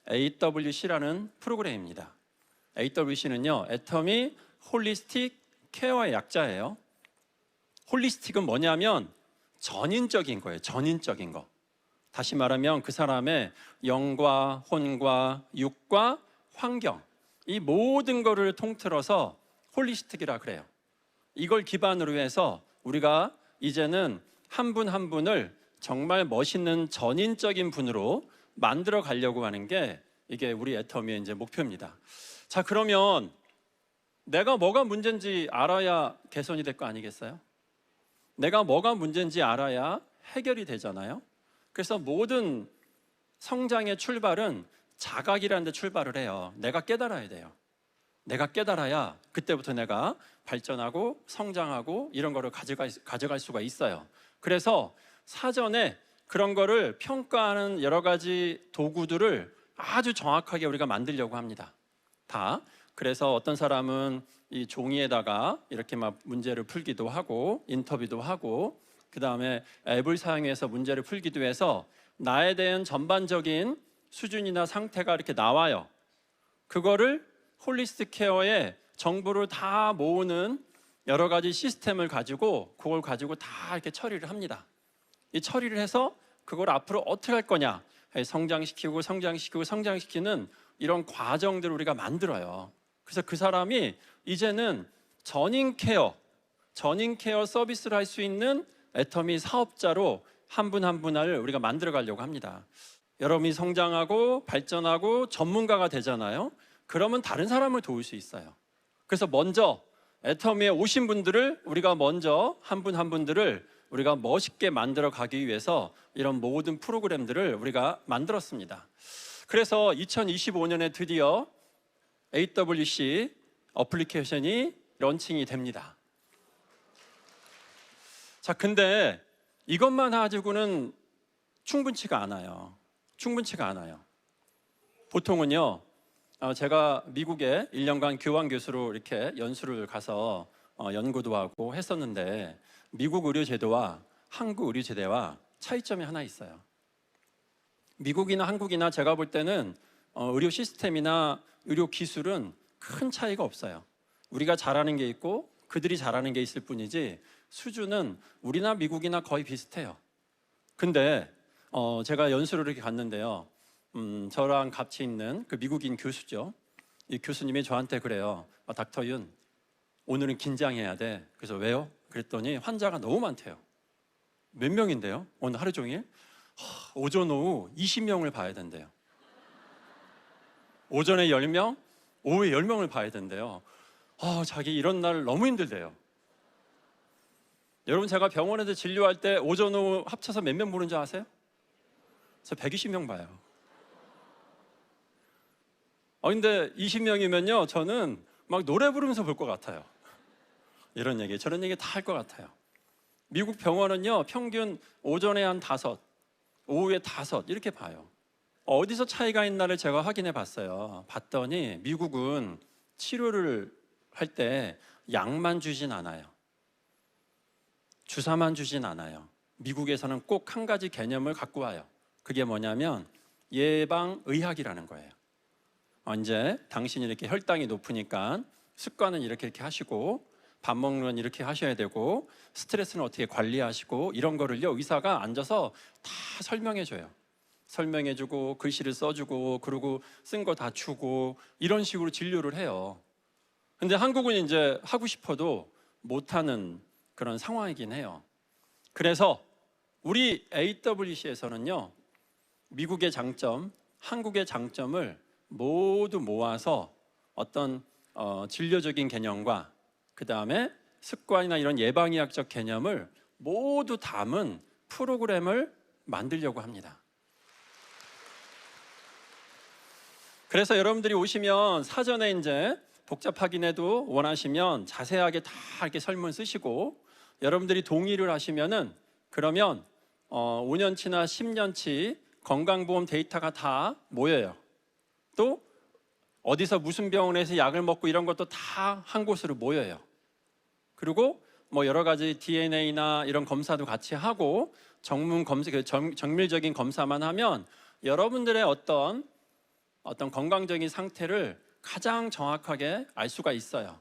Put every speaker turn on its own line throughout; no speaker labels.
AWC라는 프로그램입니다. AWC는요, 애터미 홀리스틱 케어의 약자예요. 홀리스틱은 뭐냐면 전인적인 거예요. 전인적인 거. 다시 말하면 그 사람의 영과 혼과 육과 환경, 이 모든 거를 통틀어서 홀리스틱이라 그래요. 이걸 기반으로 해서 우리가 이제는 한 분 한 분을 정말 멋있는 전인적인 분으로 만들어 가려고 하는 게 이게 우리 애터미의 이제 목표입니다. 자, 그러면 내가 뭐가 문제인지 알아야 개선이 될 거 아니겠어요? 내가 뭐가 문제인지 알아야 해결이 되잖아요. 그래서 모든 성장의 출발은 자각이라는 데 출발을 해요. 내가 깨달아야 돼요. 내가 깨달아야 그때부터 내가 발전하고 성장하고 이런 거를 가져갈 수가 있어요. 그래서 사전에 그런 거를 평가하는 여러 가지 도구들을 아주 정확하게 우리가 만들려고 합니다. 다. 그래서 어떤 사람은 이 종이에다가 이렇게 막 문제를 풀기도 하고 인터뷰도 하고 그 다음에 앱을 사용해서 문제를 풀기도 해서 나에 대한 전반적인 수준이나 상태가 이렇게 나와요. 그거를 홀리스틱 케어에 정보를 다 모으는 여러 가지 시스템을 가지고 그걸 가지고 다 이렇게 처리를 합니다. 이 처리를 해서 그걸 앞으로 어떻게 할 거냐, 성장시키는 이런 과정들을 우리가 만들어요. 그래서 그 사람이 이제는 전인 케어 서비스를 할 수 있는 애터미 사업자로 한 분 한 분을 우리가 만들어 가려고 합니다. 여러분이 성장하고 발전하고 전문가가 되잖아요. 그러면 다른 사람을 도울 수 있어요. 그래서 먼저 애터미에 오신 분들을 우리가 먼저 한 분 한 분들을 우리가 멋있게 만들어 가기 위해서 이런 모든 프로그램들을 우리가 만들었습니다. 그래서 2025년에 드디어 AWC 어플리케이션이 런칭이 됩니다. 자, 근데 이것만 가지고는 충분치가 않아요. 보통은요, 제가 미국에 1년간 교환 교수로 이렇게 연수를 가서 연구도 하고 했었는데 미국 의료 제도와 한국 의료 제도와 차이점이 하나 있어요. 미국이나 한국이나 제가 볼 때는 의료 시스템이나 의료 기술은 큰 차이가 없어요. 우리가 잘하는 게 있고 그들이 잘하는 게 있을 뿐이지 수준은 우리나 미국이나 거의 비슷해요. 근데 제가 연수를 이렇게 갔는데요, 저랑 같이 있는 그 미국인 교수죠. 이 교수님이 저한테 그래요. 닥터 윤, 오늘은 긴장해야 돼. 그래서 왜요? 그랬더니 환자가 너무 많대요. 몇 명인데요? 오늘 하루 종일? 오전 오후 20명을 봐야 된대요. 오전에 10명, 오후에 10명을 봐야 된대요. 자기 이런 날 너무 힘들대요. 여러분, 제가 병원에서 진료할 때 오전 오후 합쳐서 몇 명 보는 줄 아세요? 저 120명 봐요. 근데 20명이면요 저는 막 노래 부르면서 볼 것 같아요. 이런 얘기 저런 얘기 다 할 것 같아요. 미국 병원은요 평균 오전에 한 5, 오후에 5 이렇게 봐요. 어디서 차이가 있나를 제가 확인해 봤어요. 봤더니 미국은 치료를 할 때 약만 주진 않아요. 주사만 주진 않아요. 미국에서는 꼭 한 가지 개념을 갖고 와요. 그게 뭐냐면 예방의학이라는 거예요. 이제 당신이 이렇게 혈당이 높으니까 습관은 이렇게 하시고 밥 먹는 건 이렇게 하셔야 되고 스트레스는 어떻게 관리하시고 이런 거를요 의사가 앉아서 다 설명해줘요. 설명해주고 글씨를 써주고 그리고 쓴 거 다 주고 이런 식으로 진료를 해요. 근데 한국은 이제 하고 싶어도 못하는 그런 상황이긴 해요. 그래서 우리 AWC에서는요 미국의 장점, 한국의 장점을 모두 모아서 어떤 진료적인 개념과 그 다음에 습관이나 이런 예방의학적 개념을 모두 담은 프로그램을 만들려고 합니다. 그래서 여러분들이 오시면 사전에 이제 복잡하긴 해도 원하시면 자세하게 다 이렇게 설문 쓰시고 여러분들이 동의를 하시면은 그러면 5년치나 10년치 건강보험 데이터가 다 모여요. 또 어디서 무슨 병원에서 약을 먹고 이런 것도 다 한 곳으로 모여요. 그리고 뭐 여러 가지 DNA나 이런 검사도 같이 하고 정밀적인 검사만 하면 여러분들의 어떤 어떤 건강적인 상태를 가장 정확하게 알 수가 있어요.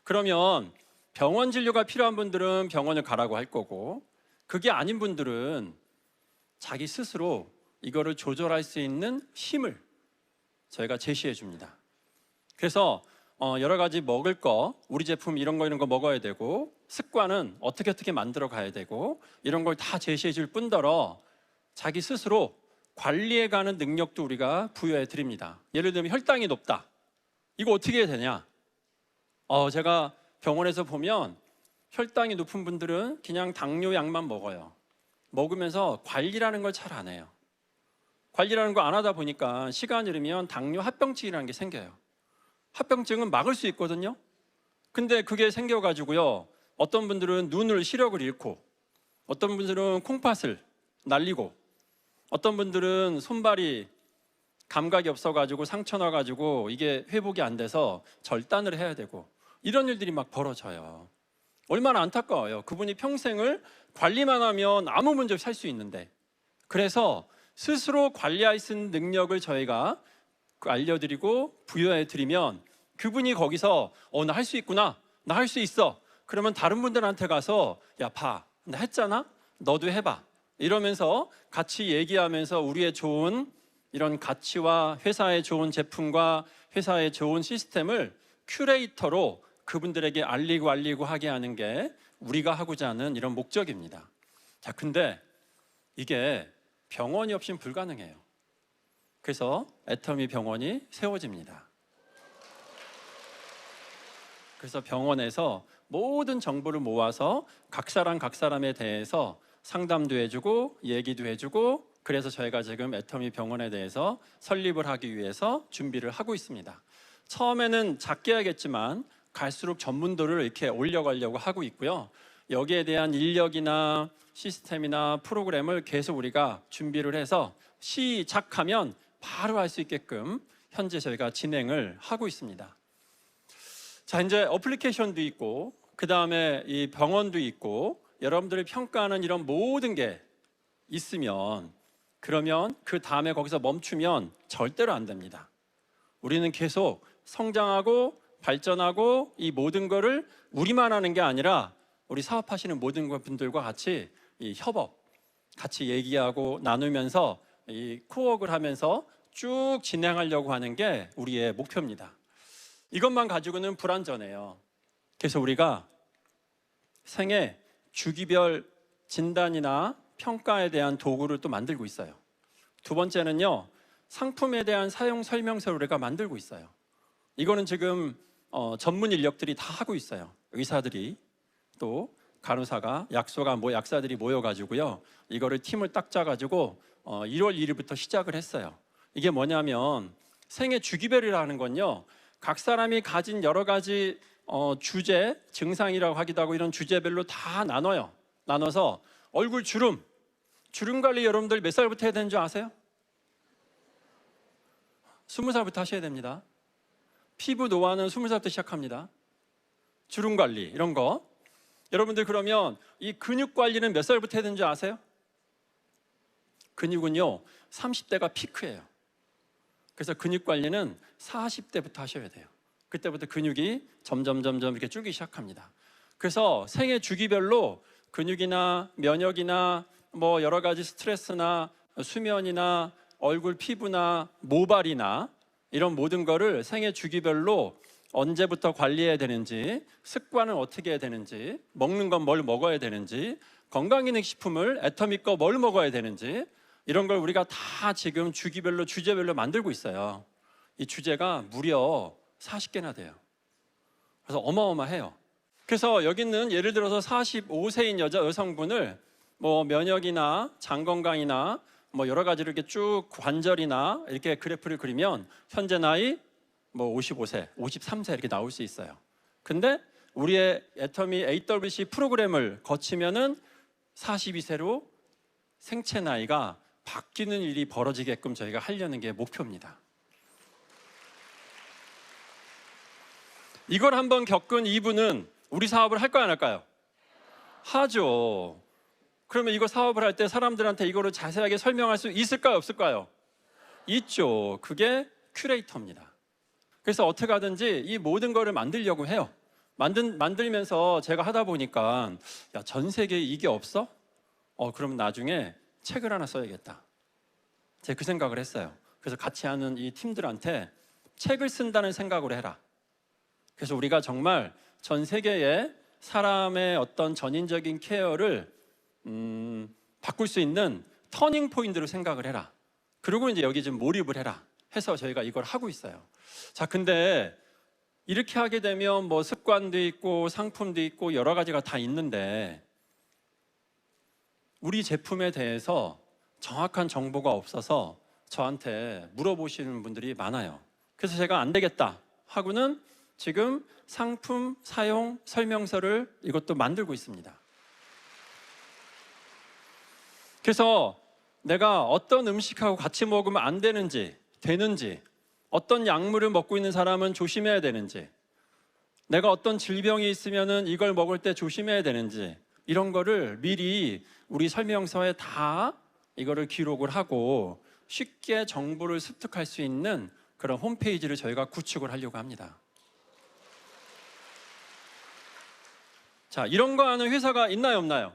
그러면 병원 진료가 필요한 분들은 병원을 가라고 할 거고, 그게 아닌 분들은 자기 스스로 이거를 조절할 수 있는 힘을 저희가 제시해 줍니다. 그래서 여러 가지 먹을 거, 우리 제품 이런 거 먹어야 되고, 습관은 어떻게 만들어 가야 되고, 이런 걸 다 제시해 줄 뿐더러 자기 스스로 관리해 가는 능력도 우리가 부여해 드립니다. 예를 들면 혈당이 높다. 이거 어떻게 해야 되냐? 제가 병원에서 보면 혈당이 높은 분들은 그냥 당뇨약만 먹어요. 먹으면서 관리라는 걸 잘 안 해요. 관리라는 거 안 하다 보니까 시간이 흐르면 당뇨 합병증이라는 게 생겨요. 합병증은 막을 수 있거든요. 근데 그게 생겨가지고요, 어떤 분들은 눈을 시력을 잃고, 어떤 분들은 콩팥을 날리고, 어떤 분들은 손발이 감각이 없어가지고 상처 나가지고 이게 회복이 안 돼서 절단을 해야 되고, 이런 일들이 막 벌어져요. 얼마나 안타까워요. 그분이 평생을 관리만 하면 아무 문제 없이 살 수 있는데. 그래서 스스로 관리할 수 있는 능력을 저희가 알려드리고 부여해드리면 그분이 거기서 나 할 수 있구나, 나 할 수 있어, 그러면 다른 분들한테 가서 야 봐, 나 했잖아, 너도 해봐, 이러면서 같이 얘기하면서 우리의 좋은 이런 가치와 회사의 좋은 제품과 회사의 좋은 시스템을 큐레이터로 그분들에게 알리고 하게 하는 게 우리가 하고자 하는 이런 목적입니다. 자, 근데 이게 병원이 없이는 불가능해요. 그래서 애터미 병원이 세워집니다. 그래서 병원에서 모든 정보를 모아서 각 사람에 대해서 상담도 해주고 얘기도 해주고, 그래서 저희가 지금 애터미 병원에 대해서 설립을 하기 위해서 준비를 하고 있습니다. 처음에는 작게 하겠지만 갈수록 전문도를 이렇게 올려가려고 하고 있고요. 여기에 대한 인력이나 시스템이나 프로그램을 계속 우리가 준비를 해서 시작하면 바로 할 수 있게끔 현재 저희가 진행을 하고 있습니다. 자, 이제 어플리케이션도 있고, 그 다음에 이 병원도 있고, 여러분들이 평가하는 이런 모든 게 있으면, 그러면 그 다음에 거기서 멈추면 절대로 안 됩니다. 우리는 계속 성장하고 발전하고, 이 모든 거를 우리만 하는 게 아니라 우리 사업하시는 모든 분들과 같이 이 협업, 같이 얘기하고 나누면서 이 코워크를 하면서 쭉 진행하려고 하는 게 우리의 목표입니다. 이것만 가지고는 불완전해요. 그래서 우리가 생애 주기별 진단이나 평가에 대한 도구를 또 만들고 있어요. 두 번째는요, 상품에 대한 사용 설명서를 우리가 만들고 있어요. 이거는 지금 전문 인력들이 다 하고 있어요. 의사들이, 또 간호사가, 약사들이 모여가지고요, 이거를 팀을 딱 짜가지고 1월 1일부터 시작을 했어요. 이게 뭐냐면 생애 주기별이라는 건요, 각 사람이 가진 여러 가지 주제, 증상이라고 하기도 하고 이런 주제별로 다 나눠서 얼굴 주름 관리 여러분들 몇 살부터 해야 되는 줄 아세요? 20살부터 하셔야 됩니다. 피부 노화는 20살부터 시작합니다. 주름 관리 이런 거. 여러분들 그러면 이 근육 관리는 몇 살부터 해야 되는 줄 아세요? 근육은요 30대가 피크예요. 그래서 근육 관리는 40대부터 하셔야 돼요. 그때부터 근육이 점점 이렇게 줄기 시작합니다. 그래서 생애 주기별로 근육이나 면역이나 뭐 여러 가지 스트레스나 수면이나 얼굴 피부나 모발이나 이런 모든 거를 생애 주기별로 언제부터 관리해야 되는지, 습관은 어떻게 해야 되는지, 먹는 건 뭘 먹어야 되는지, 건강기능식품을 애터미 거 뭘 먹어야 되는지, 이런 걸 우리가 다 지금 주기별로 주제별로 만들고 있어요. 이 주제가 무려 40개나 돼요. 그래서 어마어마해요. 그래서 여기는 예를 들어서 45세인 여성분을 뭐 면역이나 장 건강이나 뭐 여러 가지를 이렇게 쭉 관절이나 이렇게 그래프를 그리면 현재 나이 뭐 55세, 53세 이렇게 나올 수 있어요. 근데 우리의 애터미 AWC 프로그램을 거치면은 42세로 생체 나이가 바뀌는 일이 벌어지게끔 저희가 하려는 게 목표입니다. 이걸 한번 겪은 이분은 우리 사업을 할까요, 안 할까요? 하죠. 그러면 이거 사업을 할 때 사람들한테 이거를 자세하게 설명할 수 있을까요, 없을까요? 있죠. 그게 큐레이터입니다. 그래서 어떻게 하든지 이 모든 거를 만들려고 해요. 만들면서 제가 하다 보니까 야, 전 세계에 이게 없어? 그럼 나중에 책을 하나 써야겠다. 제가 그 생각을 했어요. 그래서 같이 하는 이 팀들한테 책을 쓴다는 생각으로 해라. 그래서 우리가 정말 전 세계의 사람의 어떤 전인적인 케어를 바꿀 수 있는 터닝 포인트로 생각을 해라. 그리고 이제 여기 좀 몰입을 해라 해서 저희가 이걸 하고 있어요. 자, 근데 이렇게 하게 되면 뭐 습관도 있고 상품도 있고 여러 가지가 다 있는데 우리 제품에 대해서 정확한 정보가 없어서 저한테 물어보시는 분들이 많아요. 그래서 제가 안 되겠다 하고는 지금 상품 사용 설명서를 이것도 만들고 있습니다. 그래서 내가 어떤 음식하고 같이 먹으면 안 되는지, 되는지, 어떤 약물을 먹고 있는 사람은 조심해야 되는지, 내가 어떤 질병이 있으면은 이걸 먹을 때 조심해야 되는지, 이런 거를 미리 우리 설명서에 다 이거를 기록을 하고 쉽게 정보를 습득할 수 있는 그런 홈페이지를 저희가 구축을 하려고 합니다. 자, 이런 거 하는 회사가 있나요, 없나요?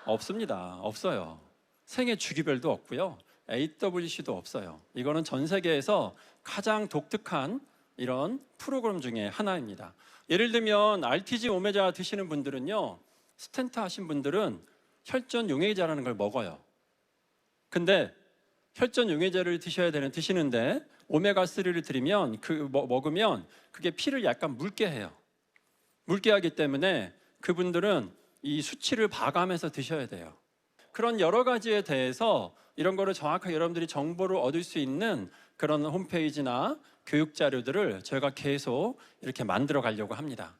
없습니다. 없어요. 생애 주기별도 없고요. AWC도 없어요. 이거는 전 세계에서 가장 독특한 이런 프로그램 중에 하나입니다. 예를 들면 RTG 오메자 드시는 분들은요, 스텐트 하신 분들은 혈전 용해제라는 걸 먹어요. 근데 혈전 용해제를 드시는데 오메가3를 드리면 먹으면 그게 피를 약간 묽게 해요. 묽게 하기 때문에 그분들은 이 수치를 봐가면서 드셔야 돼요. 그런 여러 가지에 대해서 이런 거를 정확하게 여러분들이 정보를 얻을 수 있는 그런 홈페이지나 교육 자료들을 저희가 계속 이렇게 만들어 가려고 합니다.